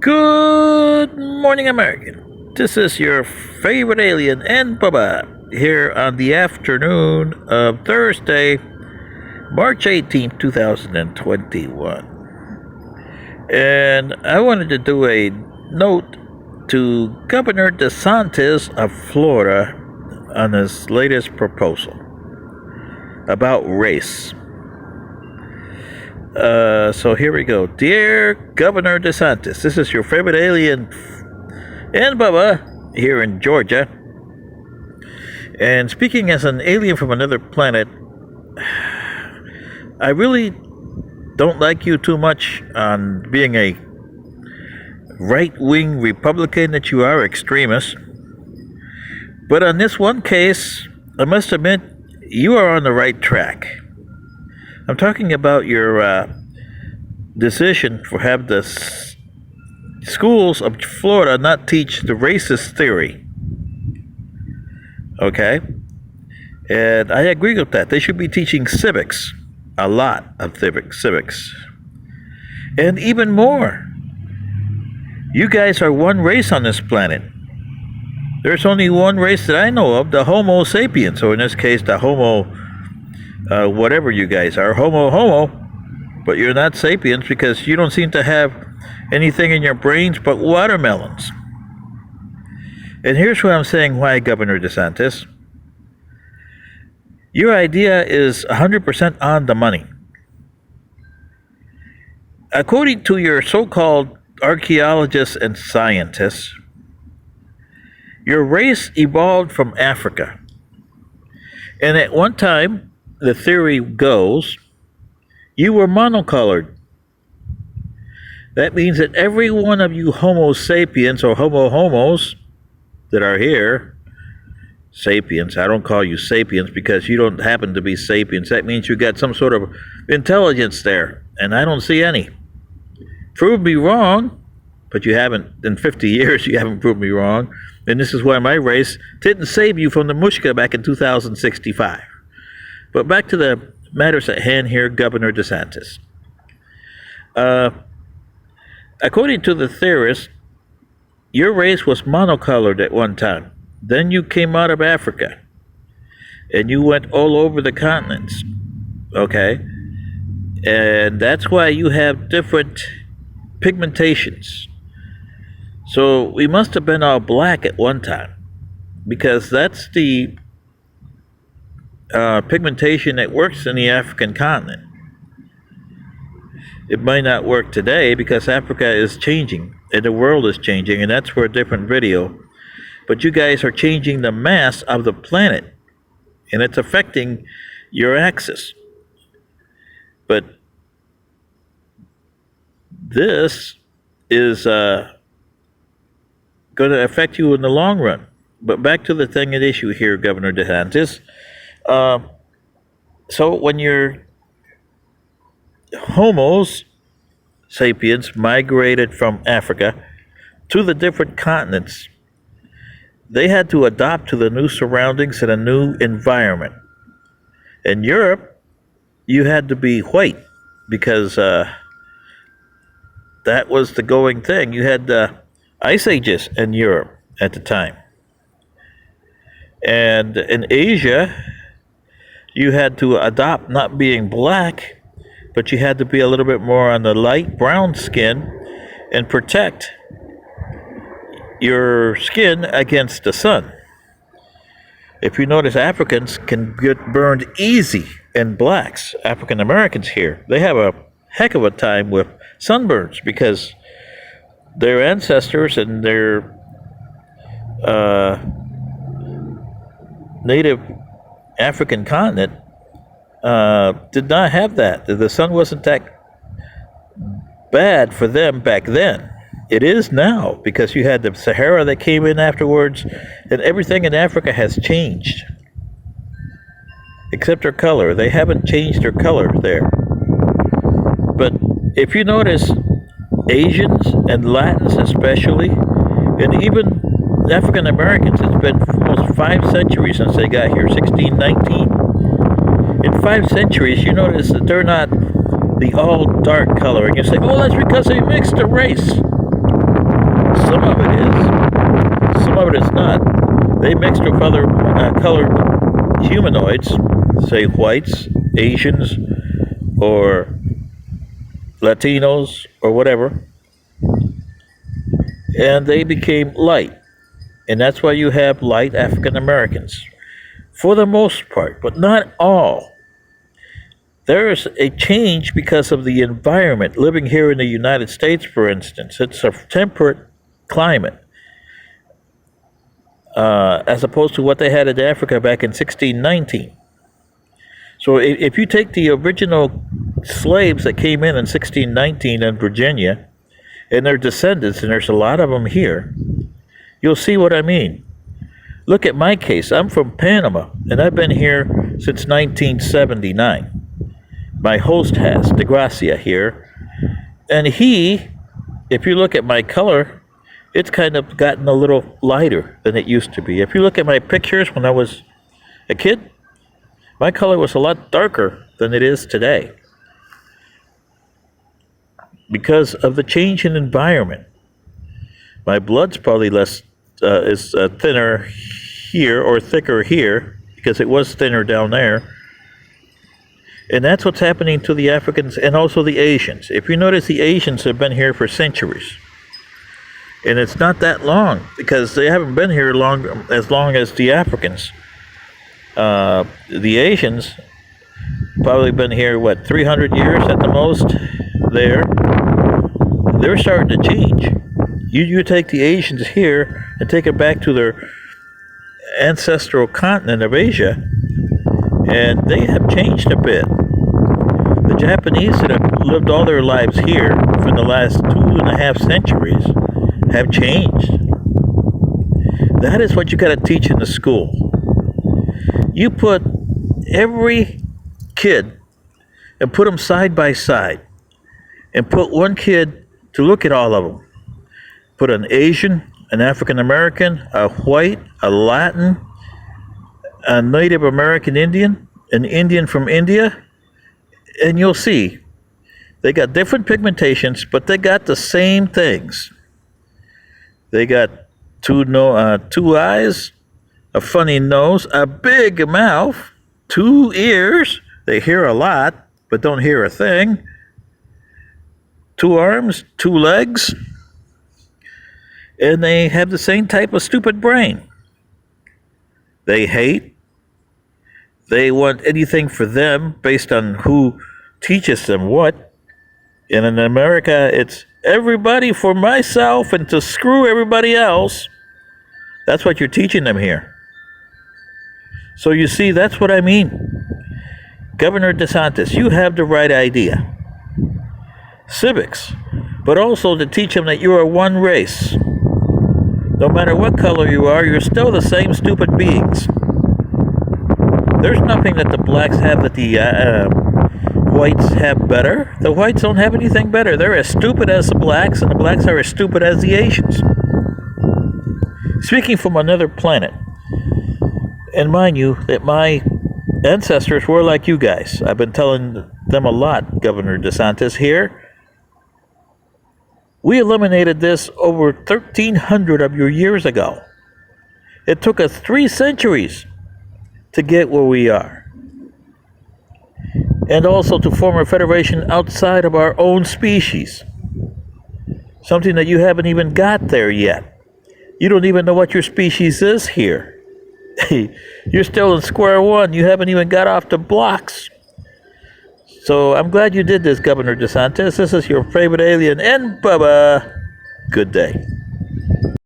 Good morning, American. This is your favorite alien and Bubba here on the afternoon of Thursday, March 18th, 2021. And I wanted to do a note to Governor DeSantis of Florida on his latest proposal about race. So here we go. Dear Governor DeSantis, this is your favorite alien and Bubba here in Georgia. And speaking as an alien from another planet, I really don't like you too much on being a right-wing Republican that you are, extremist. But on this one case, I must admit, you are on the right track. I'm talking about your decision for have the schools of Florida not teach the racist theory. Okay? And I agree with that. They should be teaching civics. A lot of civics. And even more. You guys are one race on this planet. There's only one race that I know of, the Homo sapiens, or in this case, the Homo whatever you guys are, homo, but you're not sapiens because you don't seem to have anything in your brains but watermelons. And here's what I'm saying why, Governor DeSantis. Your idea is 100% on the money. According to your so-called archaeologists and scientists, your race evolved from Africa. And at one time, the theory goes, you were monocolored. That means that every one of you Homo sapiens or homos that are here, sapiens, I don't call you sapiens because you don't happen to be sapiens. That means you got some sort of intelligence there, and I don't see any. Prove me wrong, but you haven't, in 50 years, you haven't proved me wrong. And this is why my race didn't save you from the Mushka back in 2065. But back to the matters at hand here, Governor DeSantis. According to the theorists, your race was monocolored at one time. Then you came out of Africa. And you went all over the continents. Okay? And that's why you have different pigmentations. So we must have been all black at one time. Because that's the pigmentation that works in the African continent. It might not work today because Africa is changing and the world is changing, and that's for a different video. But you guys are changing the mass of the planet, and it's affecting your axis. But this is going to affect you in the long run. But back to the thing at issue here, Governor DeSantis. So when your Homos sapiens migrated from Africa to the different continents, they had to adapt to the new surroundings and a new environment. In Europe, you had to be white because that was the going thing. You had ice ages in Europe at the time. And in Asia, you had to adopt not being black, but you had to be a little bit more on the light brown skin and protect your skin against the sun. If you notice, Africans can get burned easy, and blacks, African Americans here, they have a heck of a time with sunburns because their ancestors and their native African continent did not have that. The sun wasn't that bad for them back then. It is now because you had the Sahara that came in afterwards, and everything in Africa has changed. Except their color. They haven't changed their color there. But if you notice, Asians and Latins especially, and even African Americans, it's been almost 5 centuries since they got here, 1619. In 5 centuries, you notice that they're not the all dark color. And you say, oh, that's because they mixed the race. it is not. They mixed with other colored humanoids, say whites, Asians, or Latinos, or whatever, and they became light. And that's why you have light African Americans, for the most part, but not all. There's a change because of the environment. Living here in the United States, for instance, it's a temperate climate, as opposed to what they had in Africa back in 1619. So if you take the original slaves that came in 1619 in Virginia, and their descendants, and there's a lot of them here, you'll see what I mean. Look at my case. I'm from Panama, and I've been here since 1979. My host has, DeGracia here, and if you look at my color, it's kind of gotten a little lighter than it used to be. If you look at my pictures when I was a kid, my color was a lot darker than it is today because of the change in environment. My blood's probably less is thinner here or thicker here because it was thinner down there. And that's what's happening to the Africans and also the Asians. If you notice, the Asians have been here for centuries. And it's not that long because they haven't been here as long as the Africans. The Asians probably been here, 300 years at the most there. They're starting to change. You take the Asians here and take it back to their ancestral continent of Asia, and they have changed a bit. The Japanese that have lived all their lives here for the last 2.5 centuries have changed. That is what you got to teach in the school. You put every kid and put them side by side, and put one kid to look at all of them. Put an Asian, an African American, a white, a Latin, a Native American Indian, an Indian from India, and you'll see they got different pigmentations, but they got the same things. They got two eyes, a funny nose, a big mouth, 2 ears. They hear a lot, but don't hear a thing. 2 arms, 2 legs, and they have the same type of stupid brain. They hate. They want anything for them based on who teaches them what. And in America, it's everybody for myself and to screw everybody else. That's what you're teaching them here. So you see, that's what I mean. Governor DeSantis, you have the right idea. Civics, but also to teach them that you are one race. No matter what color you are, you're still the same stupid beings. There's nothing that the blacks have that the whites have better. The whites don't have anything better. They're as stupid as the blacks, and the blacks are as stupid as the Asians. Speaking from another planet, and mind you, that my ancestors were like you guys. I've been telling them a lot, Governor DeSantis here. We eliminated this over 1,300 of your years ago. It took us 3 centuries to get where we are. And also to form a federation outside of our own species. Something that you haven't even got there yet. You don't even know what your species is here. You're still in square one. You haven't even got off the blocks. So I'm glad you did this, Governor DeSantis. This is your favorite alien, and Bubba. Good day.